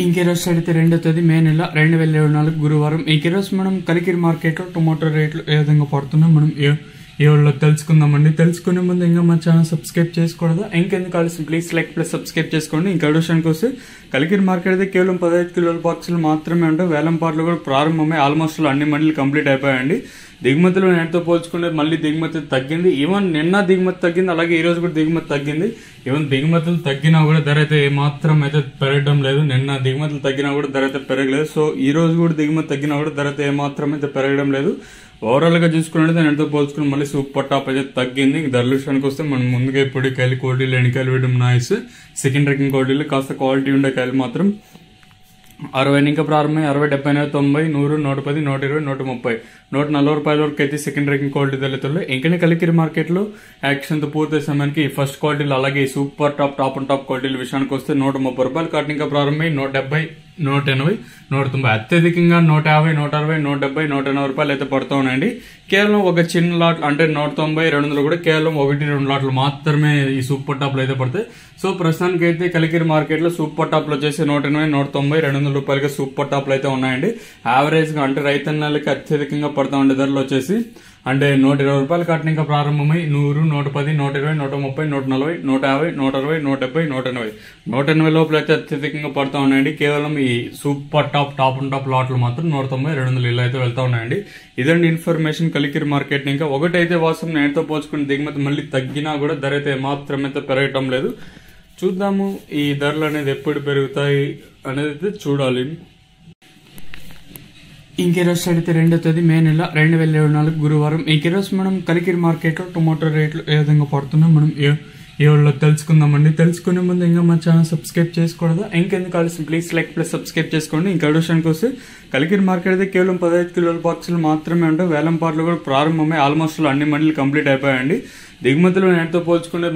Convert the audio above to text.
ఇంకెరోజు అయితే 2వ తేదీ మే నెల 2024 గురువారం. ఇంకెరోజు మనం కలికిరి మార్కెట్లో టొమాటో రేట్లు ఏ విధంగా పడుతున్నాం మనం ఏ వాళ్ళలో తెలుసుకుందామండి. తెలుసుకునే ముందు ఇంకా మన ఛానల్ సబ్స్క్రైబ్ చేసుకోవద్దా? ఇంకెందుకు ఆలస్యం, ప్లీజ్ లైక్ ప్లస్ సబ్స్క్రైబ్ చేసుకోండి. ఇంకా విషయానికి వస్తే కలికిరి మార్కెట్ అయితే కేవలం 15 కిలోల బాక్సులు మాత్రమే ఉంటాయి. వేలం పాటలు కూడా ప్రారంభమై ఆల్మోస్ట్ అన్ని మండలు కంప్లీట్ అయిపోయాయండి. దిగుమతులు నేటితో పోల్చుకుంటే మళ్ళీ దిగుమతి తగ్గింది. ఈవెన్ నిన్న దిగుమతి తగ్గింది, అలాగే ఈ రోజు కూడా దిగుమతి తగ్గింది. ఈవెన్ దిగుమతులు తగ్గినా కూడా ధర అయితే ఏమాత్రం అయితే పెరగడం లేదు. నిన్న దిగుమతులు తగ్గినా కూడా ధర అయితే పెరగలేదు. సో ఈ రోజు కూడా దిగుమతి తగ్గినా కూడా ధర అయితే ఏమాత్రం అయితే పెరగడం లేదు. ఓవరాల్ గా చూసుకున్నట్టు నేటితో పోల్చుకుని మళ్ళీ సూపర్ టాప్ అయితే తగ్గింది. ధరల విషయానికి వస్తే మనం ముందుగా ఇప్పుడు కాయలు క్వాలిటీలు ఎన్నికాయలు వేయడం నాయిస్ సెకండ్ ర్యాంకింగ్ క్వాలిటీలు కాస్త క్వాలిటీ ఉండే కాయలు మాత్రం 60 ఇంకా ప్రారంభమై 60, 70, 90, 100, 110, 120, 130, 140 రూపాయల వరకు అయితే సెకండ్ ర్యాంకింగ్ క్వాలిటీ ధరలు. ఇంకా కలికిరి మార్కెట్ లో యాక్షన్ తో పూర్తి సమయానికి ఫస్ట్ క్వాలిటీలు అలాగే సూపర్ టాప్ అండ్ టాప్ క్వాలిటీల విషయానికి వస్తే 130 రూపాయలు కాటన్ ఇంకా ప్రారంభమై 170, 180, 190, అత్యధికంగా 150, 160, 170, 180 రూపాయలు అయితే పడుతూ ఉన్నాయండి. కేవలం ఒక చిన్న లాట్ అంటే 190, 200 కూడా కేవలం 1-2 లాట్లు మాత్రమే ఈ సూపర్ టాప్ లో అయితే పడతాయి. సో ప్రస్తుతానికి అయితే కలికిరి మార్కెట్ లో సూపర్ టాప్ లో వచ్చేసి 180, 190, 200 రూపాయలకి సూపర్ టాప్ లో అయితే ఉన్నాయండి. యావరేజ్ గా అంటే రైతన్నలకి అత్యధికంగా పడతా ఉండే ధరలు వచ్చేసి అంటే 120 రూపాయలు కాటన్ ఇంకా ప్రారంభమై 100, 110, 120, 130, 140, 150, 160, 170, 180, 180 లోపల అయితే అత్యధికంగా పడుతూ ఉన్నాయండి. కేవలం ఈ సూపర్ టాప్ అండ్ టాప్ లాట్లు మాత్రం 190, 200 ఇలా అయితే వెళ్తా ఉన్నాయండి. ఇదండి ఇన్ఫర్మేషన్ కలికిరి మార్కెట్. ఇంకా ఒకటైతే వాస్తవం నేటితో పోల్చుకుని దిగుమతి మళ్ళీ తగ్గినా కూడా ధర అయితే మాత్రం అయితే పెరగటం లేదు. చూద్దాము ఈ ధరలు అనేది ఎప్పుడు పెరుగుతాయి అనేది అయితే చూడాలి. ఇంకెరోజు అయితే 2వ తేదీ మే నెల 2024 గురువారం. ఇంకెరోజు మనం కలికిరి మార్కెట్లో టొమాటో రేట్లు ఏ విధంగా పడుతున్నాం మనం ఏ వాళ్ళలో తెలుసుకుందామండి. తెలుసుకునే ముందు ఇంకా మన ఛానల్ సబ్స్క్రైబ్ చేసుకోవద్దా? ఇంకెందుకు ఆలస్యం, ప్లీజ్ లైక్ ప్లస్ సబ్స్క్రైబ్ చేసుకోండి. ఇంకా విషయానికి వస్తే కలికిరి మార్కెట్ అయితే కేవలం 15 కిలోల బాక్సులు మాత్రమే ఉంటాయి. వేలం పాటలు కూడా ప్రారంభమై ఆల్మోస్ట్ అన్ని మండలు కంప్లీట్ అయిపోయాయండి. దిగుమతులు నేటితో పోల్చుకుంటే